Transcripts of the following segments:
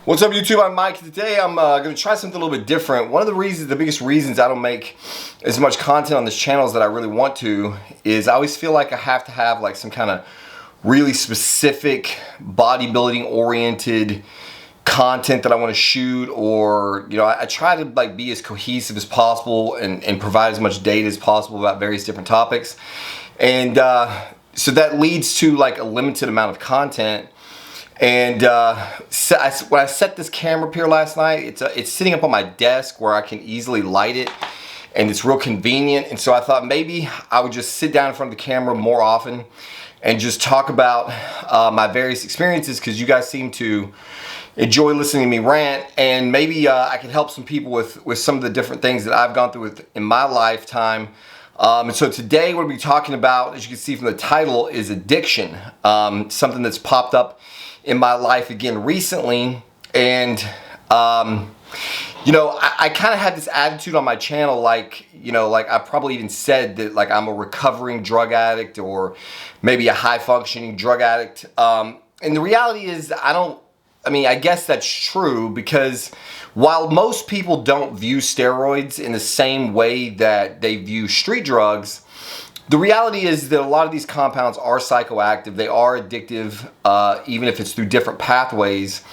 What's up, YouTube? I'm Mike. Today I'm going to try something a little bit different. One of the biggest reasons I don't make as much content on this channel as that I really want to is I always feel like I have to have like some kind of really specific bodybuilding oriented content that I want to shoot, or I try to like be as cohesive as possible and provide as much data as possible about various different topics, and so that leads to like a limited amount of content. And when I set this camera up here last night, it's sitting up on my desk where I can easily light it, and it's real convenient. And so I thought maybe I would just sit down in front of the camera more often and just talk about my various experiences, because you guys seem to enjoy listening to me rant, and maybe I can help some people with some of the different things that I've gone through in my lifetime. And so today what we'll be talking about, as you can see from the title, is addiction. Something that's popped up in my life again recently. And I kind of had this attitude on my channel, like I probably even said that like I'm a recovering drug addict, or maybe a high functioning drug addict. And the reality is I guess that's true, because while most people don't view steroids in the same way that they view street drugs, the reality is that a lot of these compounds are psychoactive. They are addictive, even if it's through different pathways.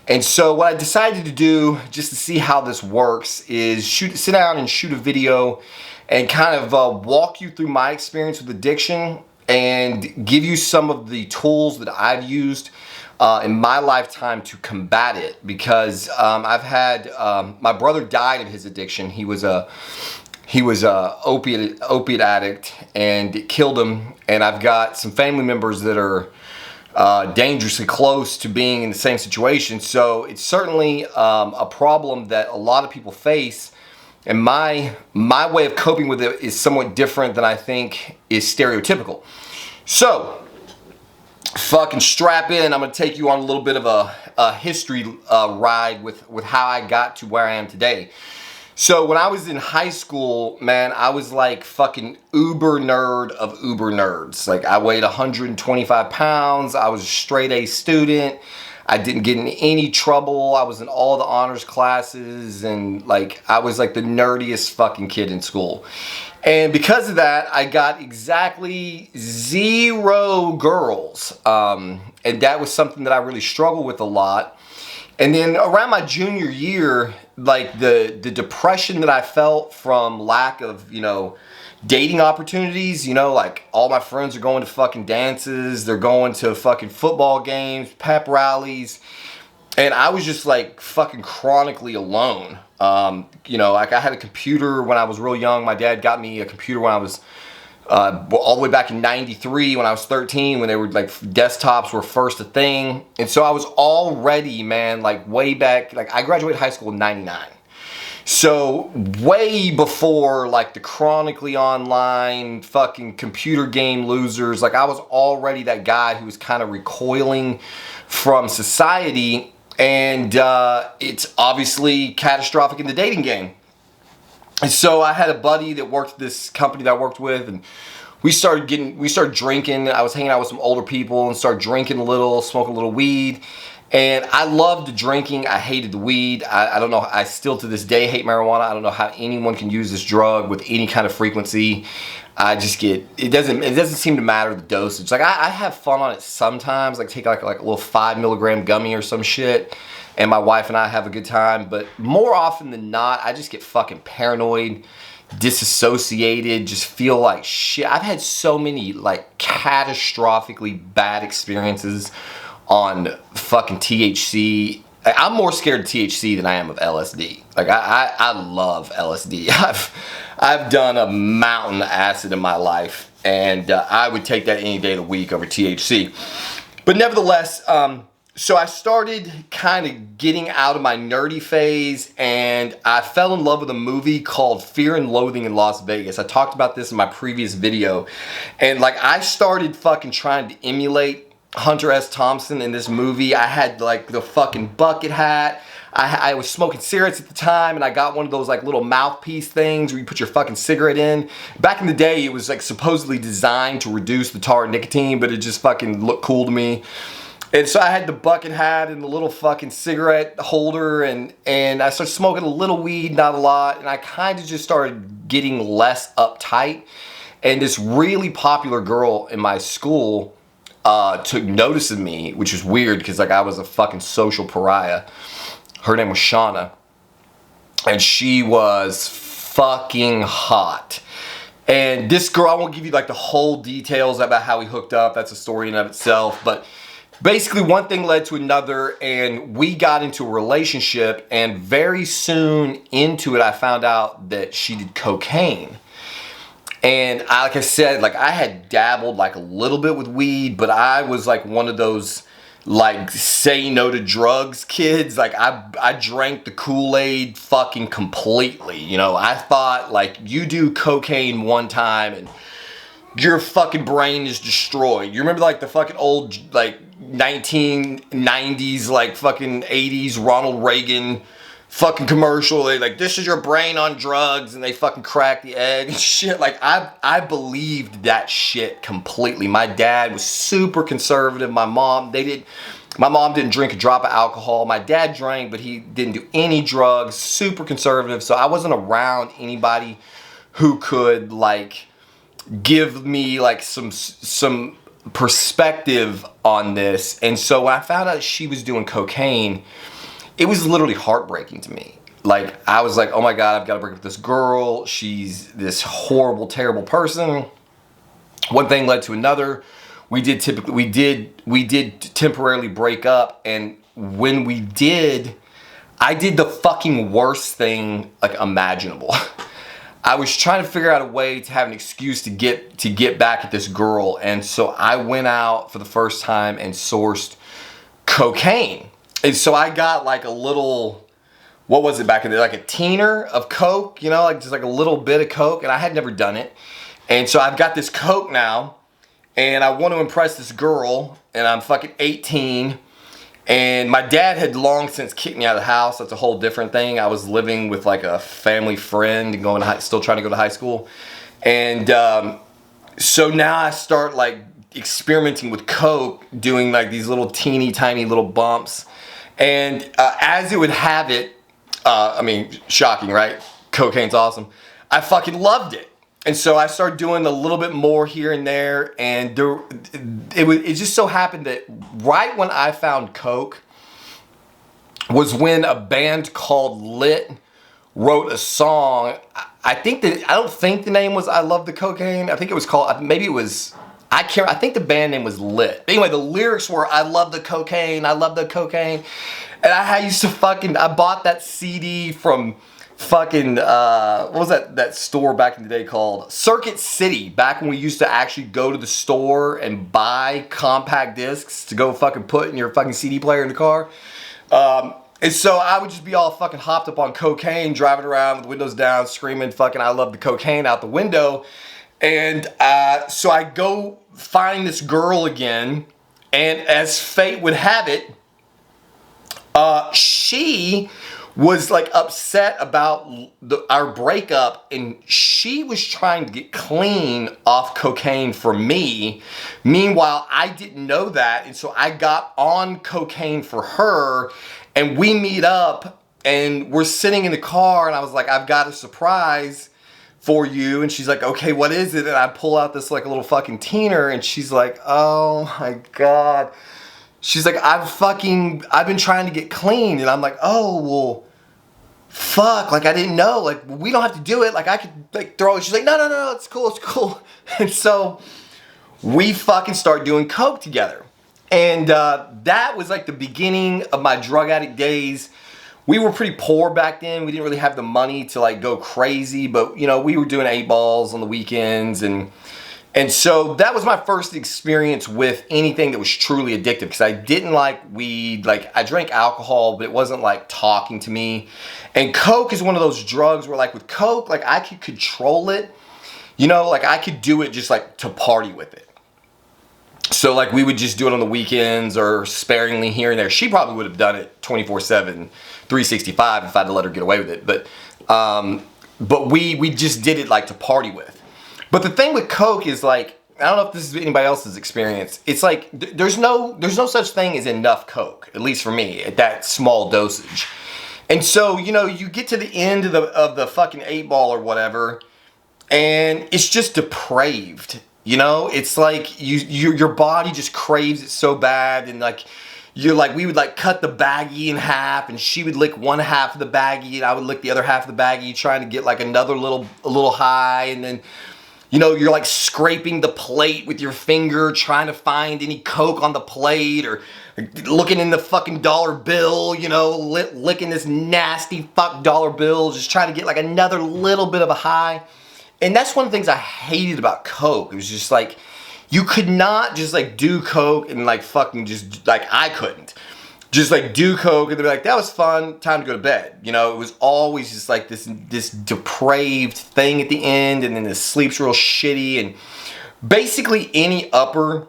And so what I decided to do, just to see how this works, is sit down and shoot a video and kind of walk you through my experience with addiction and give you some of the tools that I've used in my lifetime to combat it. Because I've had, my brother died of his addiction. He was a opiate addict, and it killed him. And I've got some family members that are dangerously close to being in the same situation. So it's certainly a problem that a lot of people face. And my way of coping with it is somewhat different than I think is stereotypical. So fucking strap in. I'm gonna take you on a little bit of a history ride with how I got to where I am today. So when I was in high school, man, I was like fucking uber nerd of uber nerds. Like I weighed 125 pounds. I was a straight A student. I didn't get in any trouble. I was in all the honors classes, and like I was like the nerdiest fucking kid in school. And because of that, I got exactly 0 girls. And that was something that I really struggled with a lot. And then around my junior year, like the depression that I felt from lack of, dating opportunities, like all my friends are going to fucking dances, they're going to fucking football games, pep rallies, and I was just like fucking chronically alone. Like I had a computer when I was real young. My dad got me a computer when I was all the way back in '93, when I was 13, when they were like desktops were first a thing. And so I was already, man, like way back, like I graduated high school in '99. So way before like the chronically online fucking computer game losers, like I was already that guy who was kind of recoiling from society. And it's obviously catastrophic in the dating game. And so I had a buddy that worked at this company that I worked with, and we started drinking. I was hanging out with some older people and started drinking a little, smoking a little weed. And I loved the drinking. I hated the weed. I don't know. I still to this day hate marijuana. I don't know how anyone can use this drug with any kind of frequency. I just it doesn't seem to matter the dosage. Like I have fun on it sometimes, like take like a little 5 milligram gummy or some shit, and my wife and I have a good time. But more often than not, I just get fucking paranoid, disassociated, just feel like shit. I've had so many like catastrophically bad experiences on fucking THC. I'm more scared of THC than I am of LSD. Like I love LSD. I've done a mountain of acid in my life, and I would take that any day of the week over THC. But nevertheless, so I started kind of getting out of my nerdy phase, and I fell in love with a movie called Fear and Loathing in Las Vegas. I talked about this in my previous video, and like I started fucking trying to emulate Hunter S. Thompson in this movie. I had like the fucking bucket hat. I was smoking cigarettes at the time, and I got one of those like little mouthpiece things where you put your fucking cigarette in. Back in the day, it was like supposedly designed to reduce the tar and nicotine, but it just fucking looked cool to me. And so I had the bucket hat and the little fucking cigarette holder, and I started smoking a little weed, not a lot, and I kind of just started getting less uptight. And this really popular girl in my school took notice of me, which is weird because like I was a fucking social pariah. Her name was Shauna, and she was fucking hot. And this girl, I won't give you like the whole details about how we hooked up. That's a story in and of itself, but basically one thing led to another, and we got into a relationship, and very soon into it I found out that she did cocaine. And like I said, like I had dabbled like a little bit with weed, but I was like one of those like say no to drugs kids. Like I drank the Kool-Aid fucking completely. You know, I thought like you do cocaine one time and your fucking brain is destroyed. You remember like the fucking old like 1990s like fucking 80s Ronald Reagan fucking commercial? They like, this is your brain on drugs, and they fucking crack the egg and shit. Like I believed that shit completely. My dad was super conservative. My mom didn't drink a drop of alcohol. My dad drank, but he didn't do any drugs. Super conservative. So I wasn't around anybody who could like give me like some perspective on this. And so when I found out she was doing cocaine, it was literally heartbreaking to me. Like I was like, oh my God, I've got to break up with this girl. She's this horrible, terrible person. One thing led to another. We did temporarily break up, and when we did, I did the fucking worst thing like imaginable. I was trying to figure out a way to have an excuse to get back at this girl, and so I went out for the first time and sourced cocaine. And so I got like a little, what was it back in there? Like a teener of Coke, you know, like just like a little bit of Coke, and I had never done it. And so I've got this Coke now, and I want to impress this girl, and I'm fucking 18, and my dad had long since kicked me out of the house. That's a whole different thing. I was living with like a family friend and still trying to go to high school. And so now I start like experimenting with Coke, doing like these little teeny tiny little bumps. And as it would have it, I mean, shocking, right? Cocaine's awesome. I fucking loved it. And so I started doing a little bit more here and there. And it just so happened that right when I found Coke was when a band called Lit wrote a song. I don't think the name was I Love the Cocaine. I think it was called, maybe it was, I think the band name was Lit. But anyway, the lyrics were, I love the cocaine, I love the cocaine. And I bought that CD from fucking, what was that store back in the day called? Circuit City, back when we used to actually go to the store and buy compact discs to go fucking put in your fucking CD player in the car. And so I would just be all fucking hopped up on cocaine, driving around with windows down, screaming fucking I love the cocaine out the window. And so I go find this girl again, and as fate would have it, she was like upset about our breakup, and she was trying to get clean off cocaine for me. Meanwhile, I didn't know that, and so I got on cocaine for her, and we meet up, and we're sitting in the car, and I was like, I've got a surprise for you. And she's like, okay, what is it? And I pull out this like a little fucking teener, and she's like, oh my God. She's like, I've been trying to get clean. And I'm like, oh, well, fuck, like I didn't know. Like, we don't have to do it. Like I could like throw it. She's like, no, it's cool. And so we fucking start doing coke together. And that was like the beginning of my drug addict days. We were pretty poor back then. We didn't really have the money to like go crazy, but you know, we were doing 8 balls on the weekends, and so that was my first experience with anything that was truly addictive, because I didn't like weed. Like I drank alcohol, but it wasn't like talking to me. And coke is one of those drugs where like with coke, like I could control it. You know, like I could do it just like to party with it. So like we would just do it on the weekends or sparingly here and there. She probably would have done it 24/7, 365 if I'd let her get away with it. But we just did it like to party with. But the thing with coke is like I don't know if this is anybody else's experience. It's like there's no such thing as enough Coke, at least for me, at that small dosage. And so, you know, you get to the end of the fucking 8-ball or whatever, and it's just depraved. You know, it's like your body just craves it so bad, and like we would like cut the baggie in half, and she would lick one half of the baggie, and I would lick the other half of the baggie, trying to get like a little high, and then, you know, you're like scraping the plate with your finger, trying to find any Coke on the plate, or looking in the fucking dollar bill, you know, licking this nasty fuck dollar bill, just trying to get like another little bit of a high. And that's one of the things I hated about Coke. It was just like, you could not just like do Coke and like fucking just, like I couldn't. Just like do Coke and they'd be like, that was fun, time to go to bed. You know, it was always just like this depraved thing at the end, and then the sleep's real shitty, and basically any upper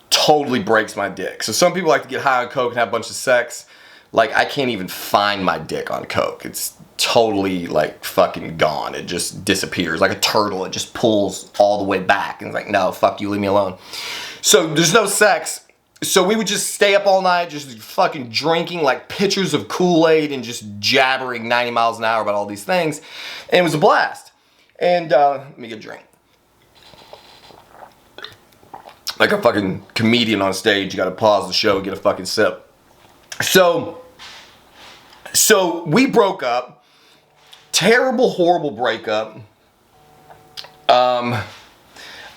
totally breaks my dick. So some people like to get high on Coke and have a bunch of sex. Like, I can't even find my dick on Coke. It's totally like fucking gone. It just disappears like a turtle. It just pulls all the way back, and it's like, no, fuck you, leave me alone. So there's no sex. So we would just stay up all night, just fucking drinking like pitchers of Kool-Aid and just jabbering 90 miles an hour about all these things. And it was a blast. And let me get a drink. Like a fucking comedian on stage, you gotta pause the show, get a fucking sip. So we broke up. Terrible, horrible breakup. I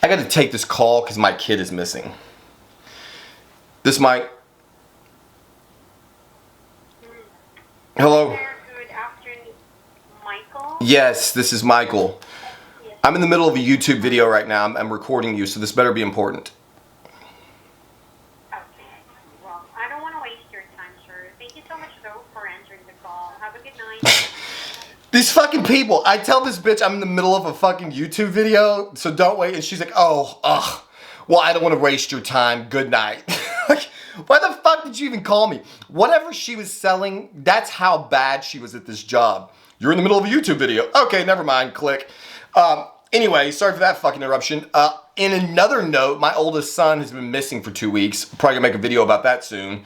gotta take this call because my kid is missing. This mic. Hello? Good afternoon, Michael. Yes, this is Michael. Yes. I'm in the middle of a YouTube video right now. I'm recording you, so this better be important. Okay. Well, I don't want to waste your time, sir. Thank you so much, though, for answering the call. Have a good night. These fucking people. I tell this bitch I'm in the middle of a fucking YouTube video, so don't wait. And she's like, oh, ugh. Well, I don't want to waste your time. Good night. Like, why the fuck did you even call me? Whatever she was selling, that's how bad she was at this job. You're in the middle of a YouTube video. Okay, never mind. Click. Anyway, sorry for that fucking interruption. In another note, my oldest son has been missing for 2 weeks. Probably gonna make a video about that soon.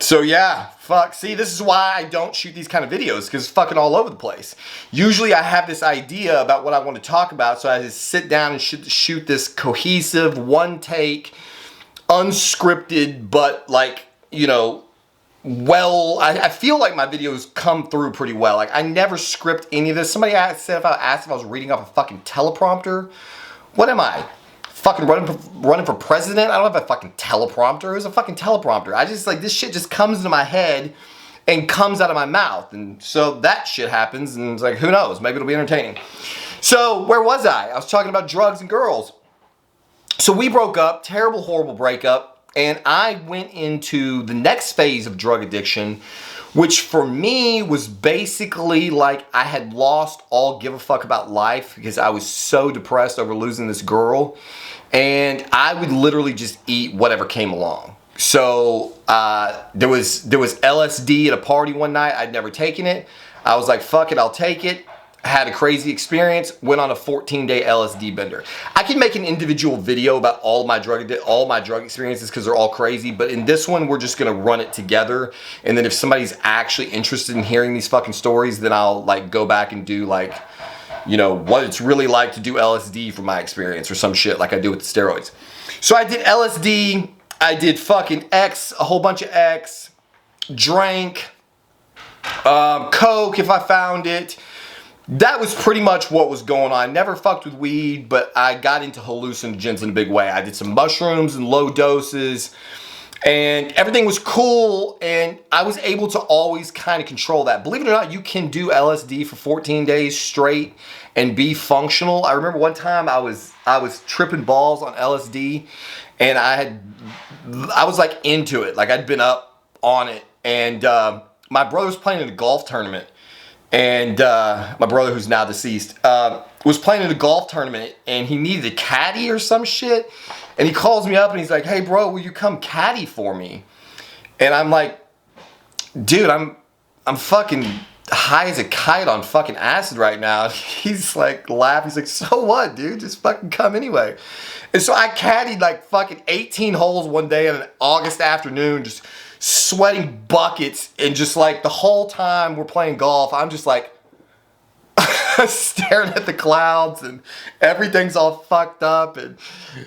So yeah, fuck. See, this is why I don't shoot these kind of videos, because it's fucking all over the place. Usually I have this idea about what I want to talk about, so I just sit down and shoot this cohesive, one take, unscripted, but like, you know, well, I feel like my videos come through pretty well. Like, I never script any of this. Somebody asked if I was reading off a fucking teleprompter. What am I? Fucking running for president? I don't have a fucking teleprompter. It was a fucking teleprompter. I just, like, this shit just comes into my head and comes out of my mouth. And so that shit happens, and it's like, who knows? Maybe it'll be entertaining. So, where was I? I was talking about drugs and girls. So we broke up, terrible, horrible breakup, and I went into the next phase of drug addiction, which for me was basically like I had lost all give a fuck about life because I was so depressed over losing this girl, and I would literally just eat whatever came along. So there was LSD at a party one night. I'd never taken it. I was like, fuck it, I'll take it. Had a crazy experience, went on a 14-day LSD bender. I can make an individual video about all my drug experiences because they're all crazy, but in this one, we're just gonna run it together. And then if somebody's actually interested in hearing these fucking stories, then I'll like go back and do like, you know, what it's really like to do LSD from my experience or some shit like I do with the steroids. So I did LSD, I did fucking X, a whole bunch of X, drank, Coke if I found it. That was pretty much what was going on. I never fucked with weed, but I got into hallucinogens in a big way. I did some mushrooms in low doses, and everything was cool, and I was able to always kind of control that. Believe it or not, you can do LSD for 14 days straight and be functional. I remember one time I was tripping balls on LSD, and I was like into it. Like, I'd been up on it, and my brother was playing in a golf tournament. And my brother, who's now deceased, was playing in a golf tournament, and he needed a caddy or some shit. And he calls me up and he's like, "Hey, bro, will you come caddy for me?" And I'm like, "Dude, I'm fucking high as a kite on fucking acid right now. He's like laughing. He's like, so what, dude? Just fucking come anyway. And so I caddied like fucking 18 holes one day on an August afternoon, just sweating buckets. And just like the whole time we're playing golf, I'm just like staring at the clouds and everything's all fucked up. And,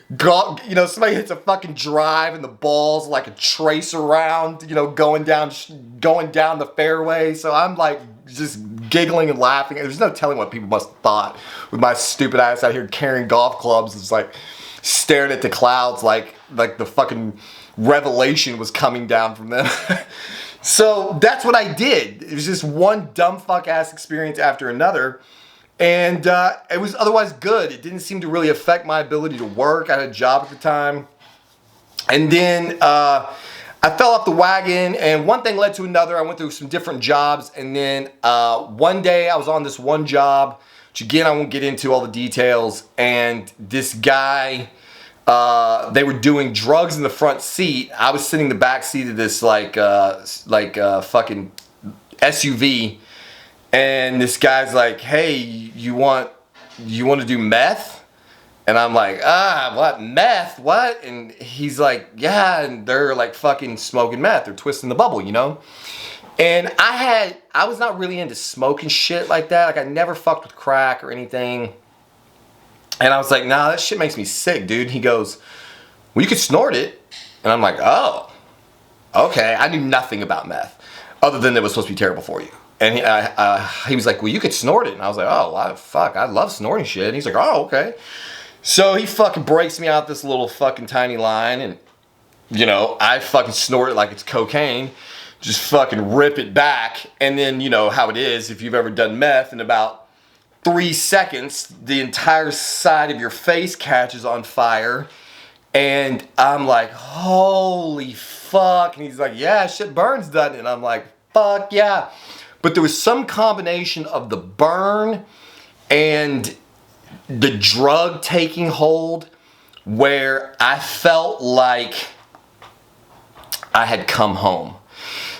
you know, somebody hits a fucking drive and the ball's like a tracer round, you know, going down the fairway. So I'm like just giggling and laughing. There's no telling what people must have thought with my stupid ass out here carrying golf clubs. It's like staring at the clouds like the fucking revelation was coming down from them. So that's what I did. It was just one dumb fuck ass experience after another. And it was otherwise good. It didn't seem to really affect my ability to work. I had a job at the time. And then I fell off the wagon, and one thing led to another. I went through some different jobs. And then one day I was on this one job, which again, I won't get into all the details. And this guy, they were doing drugs in the front seat. I was sitting in the back seat of this like fucking SUV. And this guy's like, hey, you want to do meth? And I'm like, what, meth? What? And he's like, yeah, and they're like fucking smoking meth. They're twisting the bubble, you know? And I was not really into smoking shit like that. Like I never fucked with crack or anything. And I was like, nah, that shit makes me sick, dude. He goes, well, you could snort it. And I'm like, oh, okay. I knew nothing about meth other than it was supposed to be terrible for you. And he was like, well, you could snort it. And I was like, oh, well, fuck, I love snorting shit. And he's like, oh, okay. So he fucking breaks me out this little fucking tiny line. And, you know, I fucking snort it like it's cocaine. Just fucking rip it back. And then, you know how it is. If you've ever done meth, in about 3 seconds, the entire side of your face catches on fire. And I'm like, holy fuck. And he's like, yeah, shit burns, doesn't it? And I'm like, fuck yeah. But there was some combination of the burn and the drug taking hold where I felt like I had come home.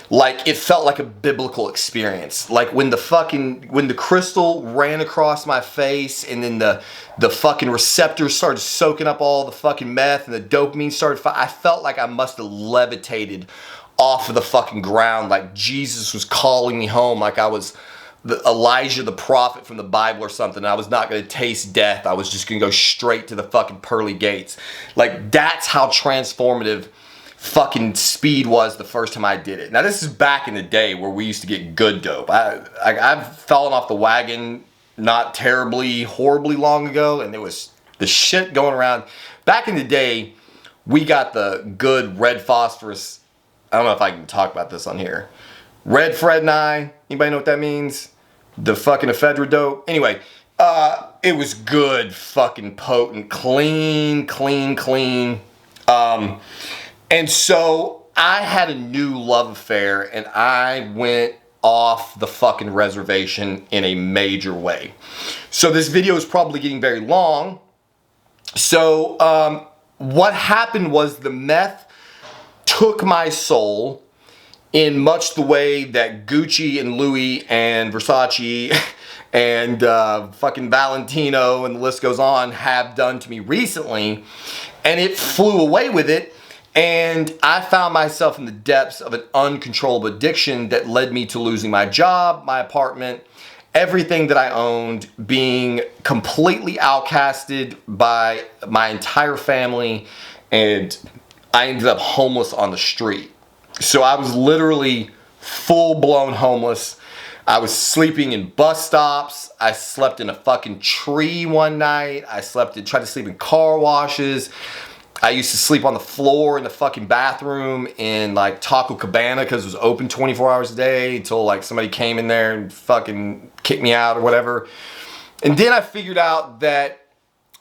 Like it felt like a biblical experience. Like when the crystal ran across my face and then the fucking receptors started soaking up all the fucking meth and the dopamine started, I felt like I must have levitated off of the fucking ground, like Jesus was calling me home, like I was Elijah the prophet from the Bible or something. I was not going to taste death. I was just going to go straight to the fucking pearly gates. Like that's how transformative fucking speed was the first time I did it. Now this is back in the day where we used to get good dope. I've fallen off the wagon not terribly, horribly long ago, and there was the shit going around. Back in the day, we got the good red phosphorus. I don't know if I can talk about this on here. Red Fred and I, anybody know what that means? The fucking ephedra dope. Anyway, it was good, fucking potent, clean. And so I had a new love affair and I went off the fucking reservation in a major way. So this video is probably getting very long. So what happened was the meth took my soul in much the way that Gucci and Louis and Versace and fucking Valentino and the list goes on have done to me recently. And it flew away with it. And I found myself in the depths of an uncontrollable addiction that led me to losing my job, my apartment, everything that I owned, being completely outcasted by my entire family, and I ended up homeless on the street. So I was literally full-blown homeless. I was sleeping in bus stops. I slept in a fucking tree one night. tried to sleep in car washes. I used to sleep on the floor in the fucking bathroom in like Taco Cabana because it was open 24 hours a day until like somebody came in there and fucking kicked me out or whatever. And then I figured out that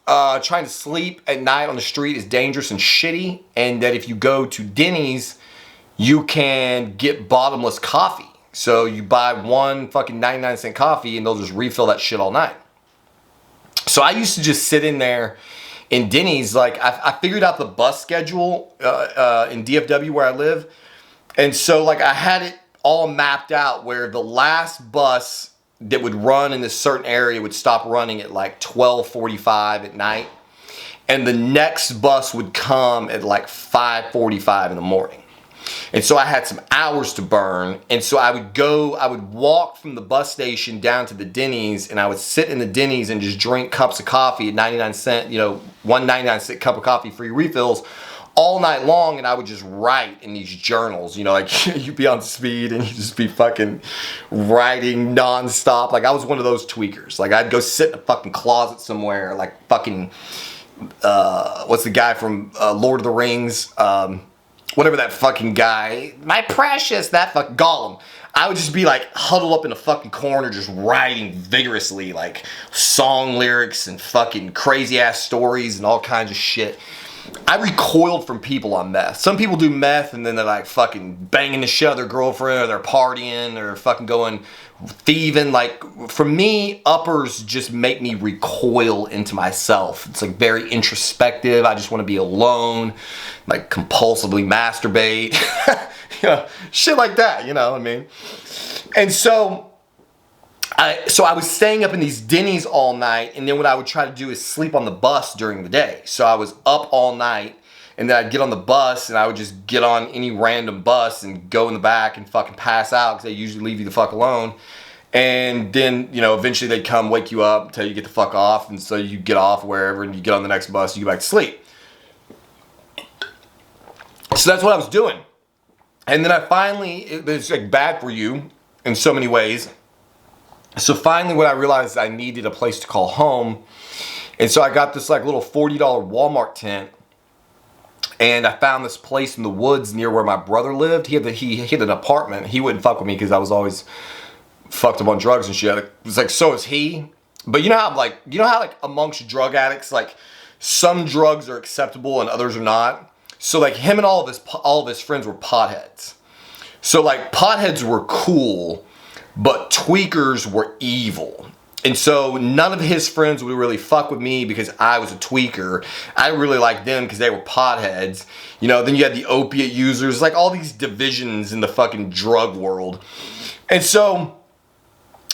trying to sleep at night on the street is dangerous and shitty, and that if you go to Denny's, you can get bottomless coffee. So you buy one fucking 99-cent coffee and they'll just refill that shit all night. So I used to just sit in there in Denny's. Like I figured out the bus schedule in DFW where I live. And so like I had it all mapped out where the last bus that would run in this certain area would stop running at like 12:45 at night. And the next bus would come at like 5:45 in the morning. And so I had some hours to burn. And so I would walk from the bus station down to the Denny's, and I would sit in the Denny's and just drink cups of coffee at 99¢, one 99-cent cup of coffee, free refills, all night long. And I would just write in these journals, like you'd be on speed and you'd just be fucking writing nonstop. Like I was one of those tweakers. Like I'd go sit in a fucking closet somewhere, like fucking, what's the guy from Lord of the Rings? Whatever that fucking guy, my precious, that fucking Gollum. I would just be like huddled up in a fucking corner just writing vigorously like song lyrics and fucking crazy ass stories and all kinds of shit. I recoiled from people on meth. Some people do meth and then they're like fucking banging the shit out of their girlfriend, or they're partying, or fucking going thieving. Like for me, uppers just make me recoil into myself. It's like very introspective. I just want to be alone, like compulsively masturbate, shit like that. You know what I mean? And so I was staying up in these Denny's all night, and then what I would try to do is sleep on the bus during the day. So I was up all night, and then I'd get on the bus, and I would just get on any random bus and go in the back and fucking pass out, because they usually leave you the fuck alone. And then, eventually they'd come wake you up, tell you to get the fuck off, and so you get off wherever, and you get on the next bus, and you go back to sleep. So that's what I was doing. And then it's like bad for you in so many ways. So finally what I realized, I needed a place to call home. And so I got this like little $40 Walmart tent. And I found this place in the woods near where my brother lived. He had an apartment. He wouldn't fuck with me because I was always fucked up on drugs and shit. It was like, so is he. But you know how amongst drug addicts, like some drugs are acceptable and others are not. So like him and all of his friends were potheads. So like potheads were cool, but tweakers were evil. And so none of his friends would really fuck with me because I was a tweaker. I really liked them because they were potheads. Then you had the opiate users, like all these divisions in the fucking drug world. And so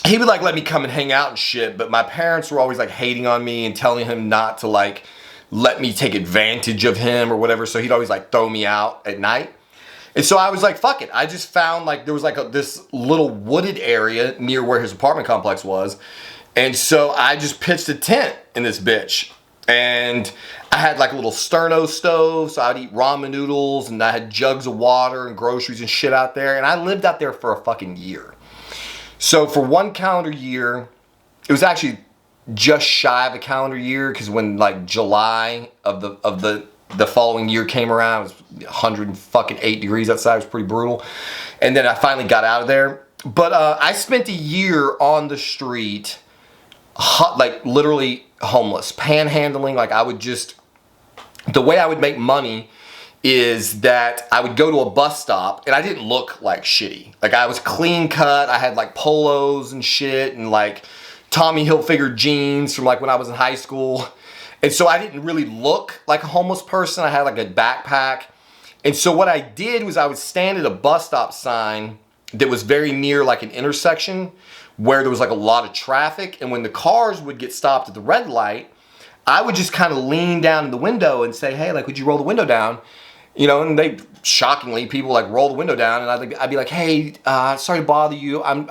he would like let me come and hang out and shit, but my parents were always like hating on me and telling him not to like let me take advantage of him or whatever. So he'd always like throw me out at night. And so I was like, fuck it. I just found like there was like this little wooded area near where his apartment complex was. And so I just pitched a tent in this bitch. And I had like a little sterno stove, so I'd eat ramen noodles, and I had jugs of water and groceries and shit out there. And I lived out there for a fucking year. So for one calendar year, it was actually just shy of a calendar year, because when like July of the following year came around, it was 108 degrees outside. It was pretty brutal. And then I finally got out of there. But I spent a year on the street, like literally homeless, panhandling. Like the way I would make money is that I would go to a bus stop, and I didn't look like shitty. Like I was clean cut. I had like polos and shit, and like Tommy Hilfiger jeans from like when I was in high school. And so I didn't really look like a homeless person. I had like a backpack. And so what I did was I would stand at a bus stop sign that was very near like an intersection where there was like a lot of traffic. And when the cars would get stopped at the red light, I would just kind of lean down in the window and say, hey, like, would you roll the window down? And shockingly, people like roll the window down, and I'd be like, hey, sorry to bother you. I'm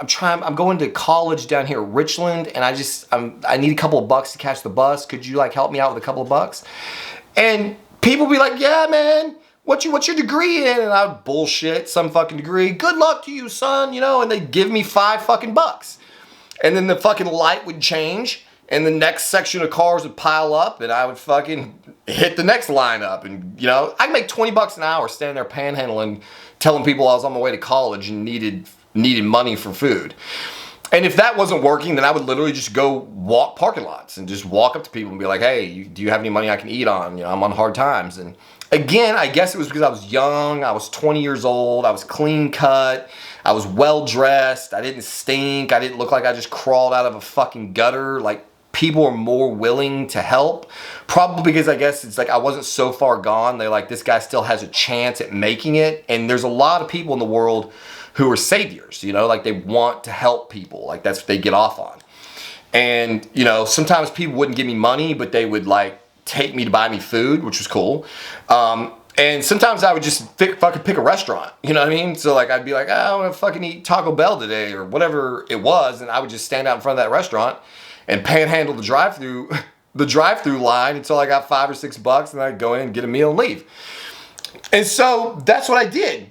going to college down here at Richland, and I need a couple of bucks to catch the bus. Could you like help me out with a couple of bucks? And people be like, yeah, man, what's your degree in? And I would bullshit some fucking degree. Good luck to you, son, and they'd give me $5 fucking bucks. And then the fucking light would change, and the next section of cars would pile up, and I would fucking hit the next lineup. And, I'd make $20 an hour standing there panhandling, telling people I was on my way to college and needed money for food. And if that wasn't working, then I would literally just go walk parking lots and just walk up to people and be like, hey, do you have any money I can eat on? I'm on hard times. And again, I guess it was because I was young. I was 20 years old. I was clean cut. I was well dressed. I didn't stink. I didn't look like I just crawled out of a fucking gutter. Like, people are more willing to help. Probably because I guess it's like I wasn't so far gone. They're like, this guy still has a chance at making it. And there's a lot of people in the world who are saviors, you know, like they want to help people. Like that's what they get off on. And, you know, sometimes people wouldn't give me money, but they would like take me to buy me food, which was cool. And sometimes I would just fucking pick a restaurant, you know what I mean? So like I'd be like, I want to fucking eat Taco Bell today or whatever it was. And I would just stand out in front of that restaurant and panhandle the drive-through line until I got $5 or $6 and I'd go in and get a meal and leave. And so that's what I did.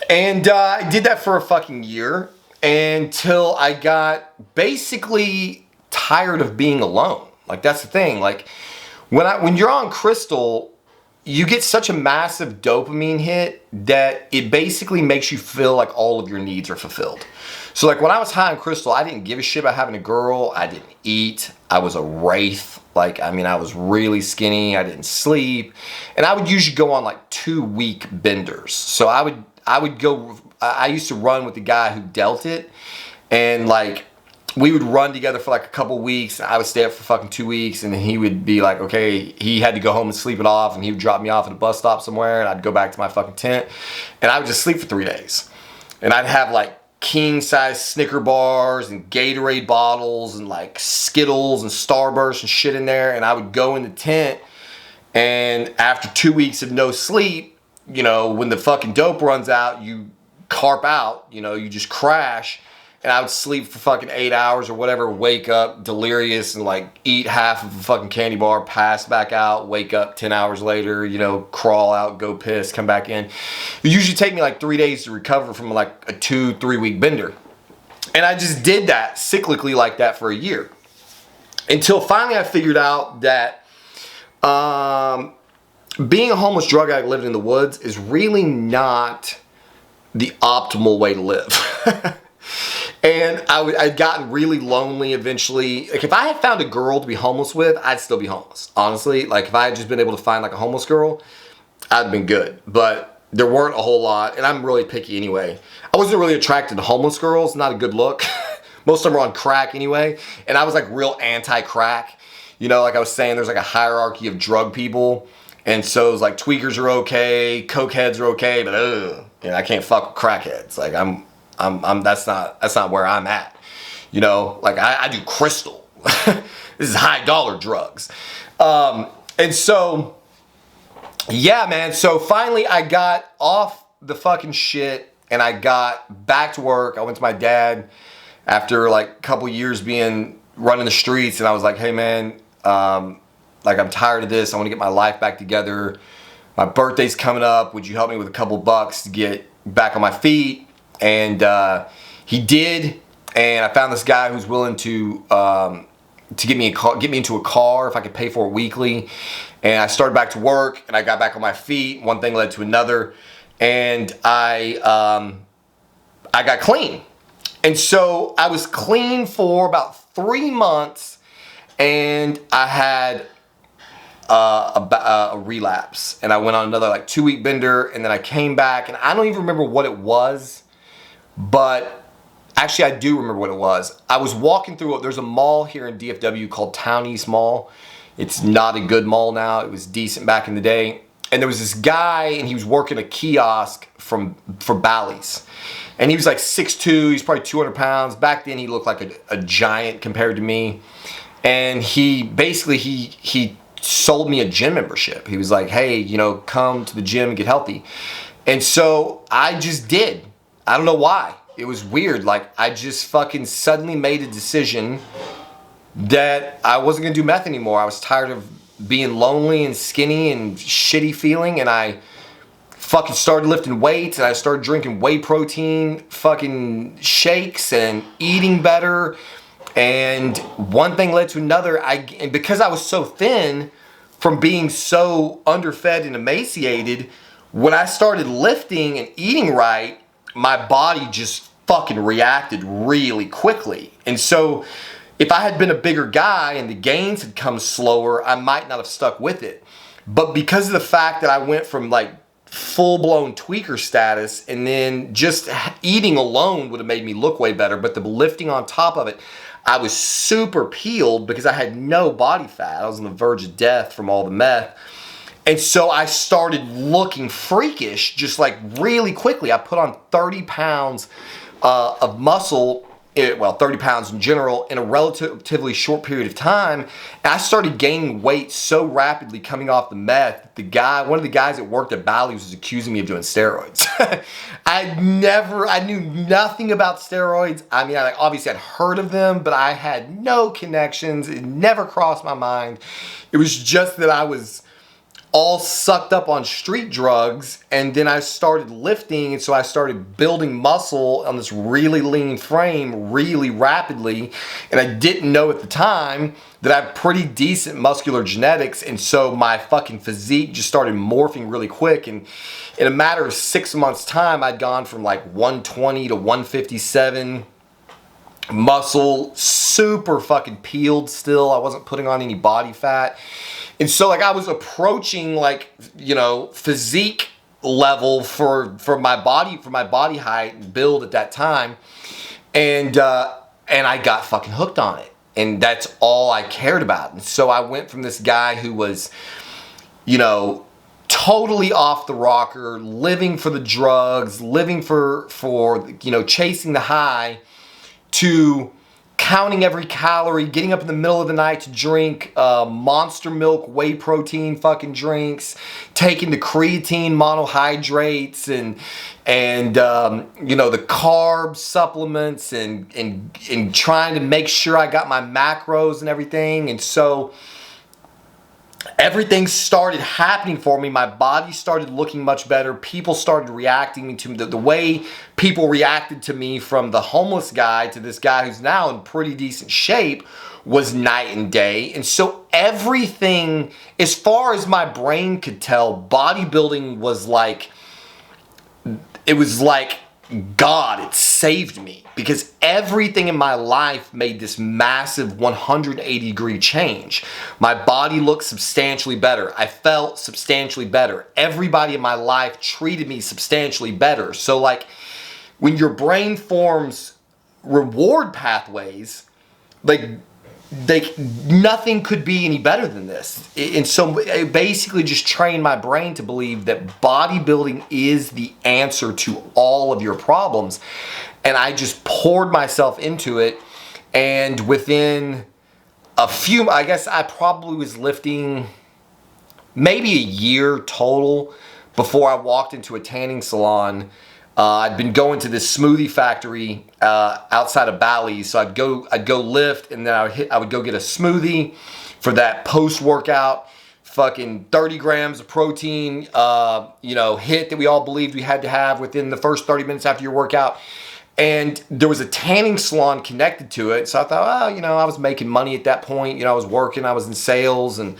And I did that for a fucking year until I got basically tired of being alone. Like that's the thing. Like when you're on crystal, you get such a massive dopamine hit that it basically makes you feel like all of your needs are fulfilled. So like when I was high on crystal, I didn't give a shit about having a girl. I didn't eat. I was a wraith. Like, I mean, I was really skinny. I didn't sleep. And I would usually go on like 2-week benders. So I used to run with the guy who dealt it. And like, we would run together for like a couple weeks. I would stay up for fucking 2 weeks, and then he would be like, okay, he had to go home and sleep it off, and he would drop me off at a bus stop somewhere, and I'd go back to my fucking tent, and I would just sleep for 3 days. And I'd have like king size Snicker bars and Gatorade bottles and like Skittles and Starburst and shit in there, and I would go in the tent, and after 2 weeks of no sleep, you know, when the fucking dope runs out, you carp out, you know, you just crash. And I would sleep for fucking 8 hours or whatever, wake up delirious and like eat half of a fucking candy bar, pass back out, wake up 10 hours later, you know, crawl out, go piss, come back in. It usually take me like 3 days to recover from like a 2-3 week bender. And I just did that cyclically like that for a year. Until finally I figured out that being a homeless drug addict living in the woods is really not the optimal way to live. And I'd gotten really lonely eventually. Like if I had found a girl to be homeless with, I'd still be homeless. Honestly, like if I had just been able to find like a homeless girl, I'd have been good. But there weren't a whole lot, and I'm really picky anyway. I wasn't really attracted to homeless girls, not a good look. Most of them were on crack anyway, and I was like real anti-crack. You know, like I was saying, there's like a hierarchy of drug people. And so it was like tweakers are okay, cokeheads are okay, but you know, I can't fuck with crackheads. Like that's not where I'm at. You know, like I do crystal. This is high dollar drugs. And so, yeah, man. So finally I got off the fucking shit and I got back to work. I went to my dad after like a couple years running the streets, and I was like, hey man, like I'm tired of this. I want to get my life back together. My birthday's coming up. Would you help me with a couple bucks to get back on my feet? And he did, and I found this guy who's willing to get me into a car if I could pay for it weekly. And I started back to work, and I got back on my feet. One thing led to another, and I got clean. And so I was clean for about 3 months, and I had a relapse, and I went on another like 2-week bender, and then I came back, and I don't even remember what it was. But actually, I do remember what it was. I was walking through, there's a mall here in DFW called Town East Mall. It's not a good mall now. It was decent back in the day. And there was this guy, and he was working a kiosk for Bally's. And he was like 6'2", he's probably 200 pounds. Back then, he looked like a giant compared to me. And he basically, he sold me a gym membership. He was like, hey, you know, come to the gym and get healthy. And so I just did. I don't know why. It was weird. Like I just fucking suddenly made a decision that I wasn't gonna do meth anymore. I was tired of being lonely and skinny and shitty feeling, and I fucking started lifting weights, and I started drinking whey protein fucking shakes and eating better. And one thing led to another. And because I was so thin from being so underfed and emaciated, when I started lifting and eating right, my body just fucking reacted really quickly. And so if I had been a bigger guy and the gains had come slower, I might not have stuck with it. But because of the fact that I went from like full-blown tweaker status, and then just eating alone would have made me look way better, but the lifting on top of it, I was super peeled because I had no body fat. I was on the verge of death from all the meth. And so I started looking freakish just like really quickly. I put on 30 pounds of muscle, 30 pounds in general, in a relatively short period of time. And I started gaining weight so rapidly coming off the meth. One of the guys that worked at Bally's was accusing me of doing steroids. I knew nothing about steroids. I mean, obviously I'd heard of them, but I had no connections. It never crossed my mind. It was just that I was all sucked up on street drugs, and then I started lifting, and so I started building muscle on this really lean frame really rapidly, and I didn't know at the time that I have pretty decent muscular genetics, and so my fucking physique just started morphing really quick, and in a matter of 6 months time, I'd gone from like 120 to 157 muscle, super fucking peeled still. I wasn't putting on any body fat. And so like I was approaching like, you know, physique level for my body height and build at that time. And I got fucking hooked on it. And that's all I cared about. And so I went from this guy who was, you know, totally off the rocker, living for the drugs, living for you know, chasing the high, to counting every calorie, getting up in the middle of the night to drink Monster Milk whey protein fucking drinks, taking the creatine monohydrates and you know, the carb supplements and trying to make sure I got my macros and everything. And so everything started happening for me. My body started looking much better. People started reacting to me. The way people reacted to me from the homeless guy to this guy who's now in pretty decent shape was night and day. And so everything, as far as my brain could tell, bodybuilding was like, it was like God, it saved me, because everything in my life made this massive 180-degree change. My body looked substantially better. I felt substantially better. Everybody in my life treated me substantially better. So like when your brain forms reward pathways, like nothing could be any better than this. And so it basically just trained my brain to believe that bodybuilding is the answer to all of your problems. And I just poured myself into it. And within I guess I probably was lifting maybe a year total before I walked into a tanning salon. I'd been going to this smoothie factory outside of Bally's, so I'd go lift, and then I would go get a smoothie for that post-workout, fucking 30 grams of protein, you know, hit that we all believed we had to have within the first 30 minutes after your workout. And there was a tanning salon connected to it, so I thought, well, you know, I was making money at that point. You know, I was working, I was in sales, and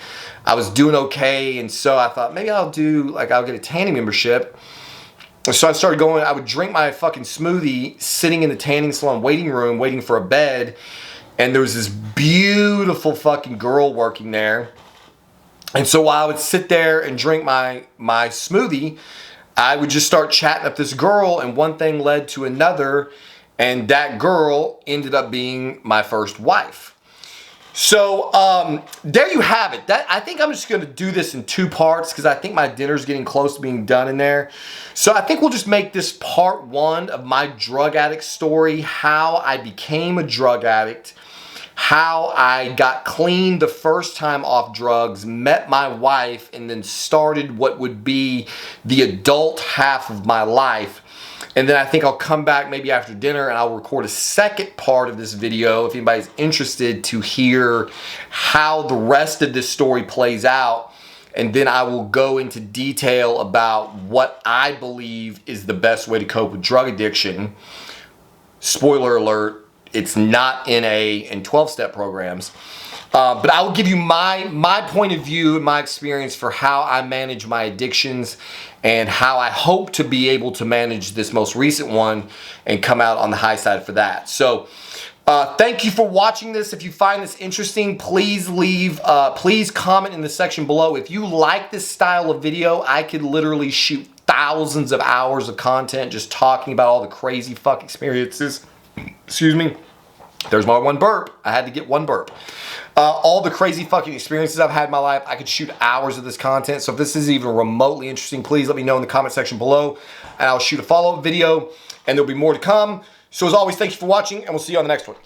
I was doing okay, and so I thought maybe I'll get a tanning membership. So I started going, I would drink my fucking smoothie sitting in the tanning salon waiting room, waiting for a bed. And there was this beautiful fucking girl working there. And so while I would sit there and drink my smoothie, I would just start chatting up this girl, and one thing led to another. And that girl ended up being my first wife. So there you have it. I think I'm just going to do this in 2 parts because I think my dinner's getting close to being done in there. So I think we'll just make this part 1 of my drug addict story, how I became a drug addict, how I got clean the first time off drugs, met my wife, and then started what would be the adult half of my life. And then I think I'll come back maybe after dinner and I'll record a second part of this video if anybody's interested to hear how the rest of this story plays out. And then I will go into detail about what I believe is the best way to cope with drug addiction. Spoiler alert, it's not NA and 12-step programs. But I will give you my point of view and my experience for how I manage my addictions and how I hope to be able to manage this most recent one and come out on the high side for that. So thank you for watching this. If you find this interesting, please comment in the section below. If you like this style of video, I could literally shoot thousands of hours of content just talking about all the crazy fuck experiences. Excuse me. There's my one burp. I had to get one burp. All the crazy fucking experiences I've had in my life. I could shoot hours of this content. So if this is even remotely interesting, please let me know in the comment section below. And I'll shoot a follow-up video. And there'll be more to come. So as always, thank you for watching. And we'll see you on the next one.